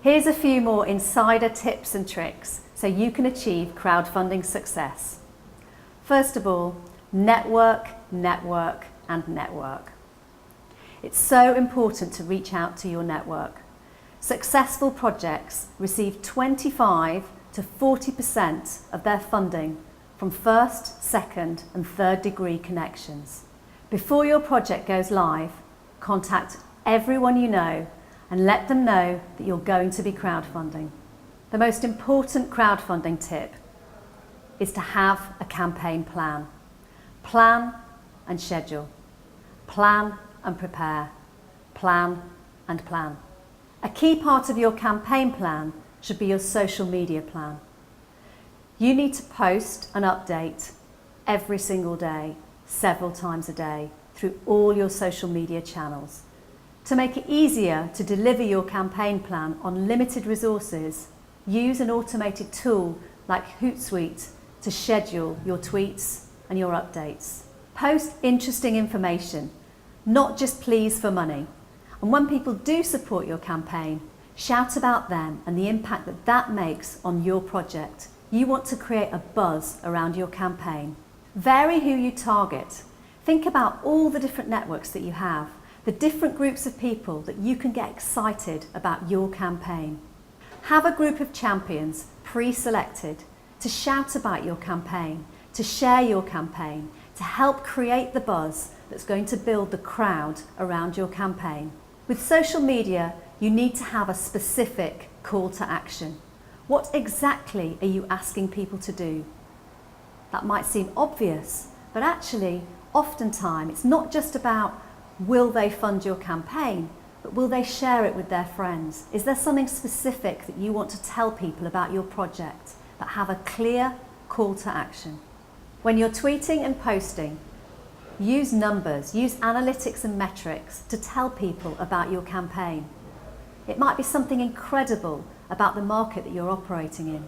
Here's a few more insider tips and tricks so you can achieve crowdfunding success. First of all, network, network, and network. It's so important to reach out to your network. Successful projects receive 25 to 40% of their funding from first, second, and third degree connections. Before your project goes live, contact everyone you know and let them know that you're going to be crowdfunding. The most important crowdfunding tip is to have a campaign plan. Plan and schedule. Plan and prepare. Plan and plan. A key part of your campaign plan should be your social media plan. You need to post and update every single day, several times a day, through all your social media channels. To make it easier to deliver your campaign plan on limited resources, use an automated tool like Hootsuite to schedule your tweets and your updates. Post interesting information, not just pleas for money. And when people do support your campaign, shout about them and the impact that that makes on your project. You want to create a buzz around your campaign. Vary who you target. Think about all the different networks that you have, the different groups of people that you can get excited about your campaign. Have a group of champions pre-selected to shout about your campaign, to share your campaign, to help create the buzz that's going to build the crowd around your campaign. With social media, you need to have a specific call to action. What exactly are you asking people to do? That might seem obvious, but actually, oftentimes, it's not just about will they fund your campaign, but will they share it with their friends? Is there something specific that you want to tell people about your project that have a clear call to action? When you're tweeting and posting, use numbers, use analytics and metrics to tell people about your campaign. It might be something incredible about the market that you're operating in.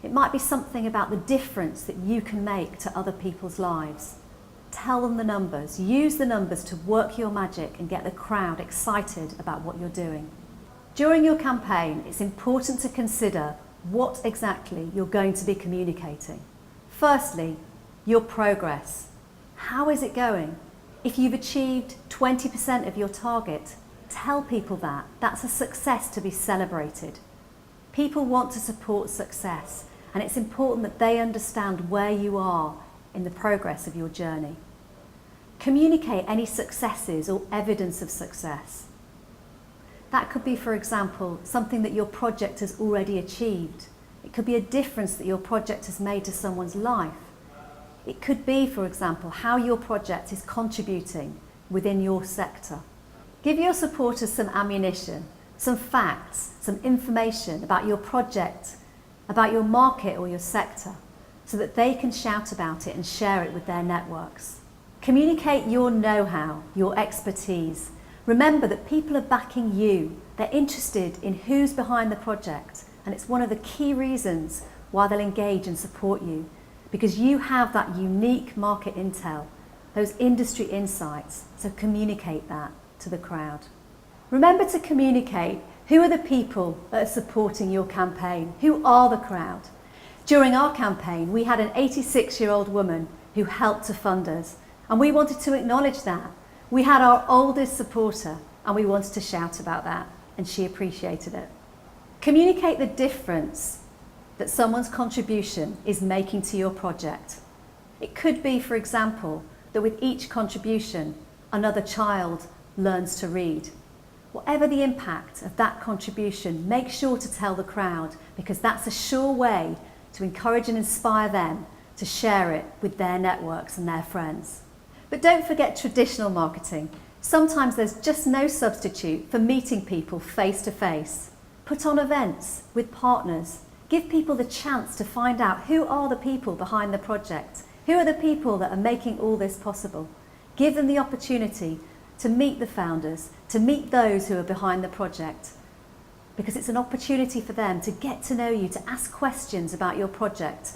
It might be something about the difference that you can make to other people's lives. Tell them the numbers. Use the numbers to work your magic and get the crowd excited about what you're doing. During your campaign, it's important to consider what exactly you're going to be communicating. Firstly, your progress. How is it going? If you've achieved 20% of your target, tell people that. That's a success to be celebrated. People want to support success, and it's important that they understand where you are in the progress of your journey. Communicate any successes or evidence of success. That could be, for example, something that your project has already achieved. It could be a difference that your project has made to someone's life. It could be, for example, how your project is contributing within your sector. Give your supporters some ammunition, some facts, some information about your project, about your market or your sector, so that they can shout about it and share it with their networks. Communicate your know-how, your expertise. Remember that people are backing you. They're interested in who's behind the project, and it's one of the key reasons why they'll engage and support you, because you have that unique market intel, those industry insights, so communicate that to the crowd. Remember to communicate who are the people that are supporting your campaign, who are the crowd. During our campaign, we had an 86-year-old woman who helped to fund us, and we wanted to acknowledge that. We had our oldest supporter, and we wanted to shout about that, and she appreciated it. Communicate the difference that someone's contribution is making to your project. It could be, for example, that with each contribution, another child learns to read. Whatever the impact of that contribution, make sure to tell the crowd, because that's a sure way to encourage and inspire them to share it with their networks and their friends. But don't forget traditional marketing. Sometimes there's just no substitute for meeting people face to face. Put on events with partners. Give people the chance to find out who are the people behind the project. Who are the people that are making all this possible? Give them the opportunity to meet the founders, to meet those who are behind the project, because it's an opportunity for them to get to know you, to ask questions about your project,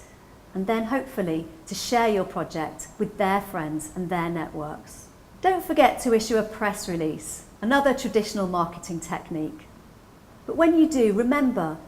and then hopefully to share your project with their friends and their networks. Don't forget to issue a press release, another traditional marketing technique. But when you do, remember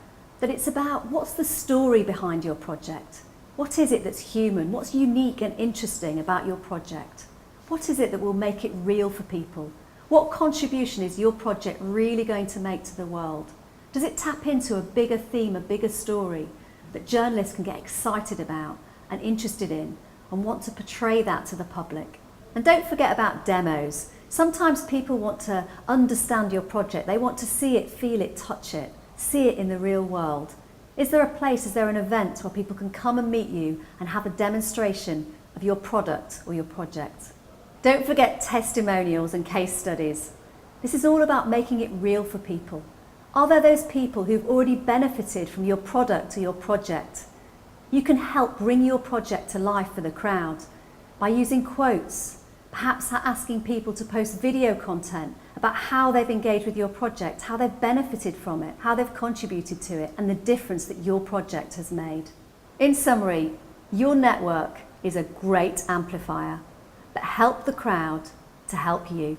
that it's about what's the story behind your project. What is it that's human? What's unique and interesting about your project? What is it that will make it real for people? What contribution is your project really going to make to the world? Does it tap into a bigger theme, a bigger story that journalists can get excited about and interested in and want to portray that to the public? And don't forget about demos. Sometimes people want to understand your project. They want to see it, feel it, touch it, see it in the real world. Is there a place, is there an event where people can come and meet you and have a demonstration of your product or your project? Don't forget testimonials and case studies. This is all about making it real for people. Are there those people who've already benefited from your product or your project? You can help bring your project to life for the crowd by using quotes, perhaps asking people to post video content about how they've engaged with your project, how they've benefited from it, how they've contributed to it, and the difference that your project has made. In summary, your network is a great amplifier, but help the crowd to help you.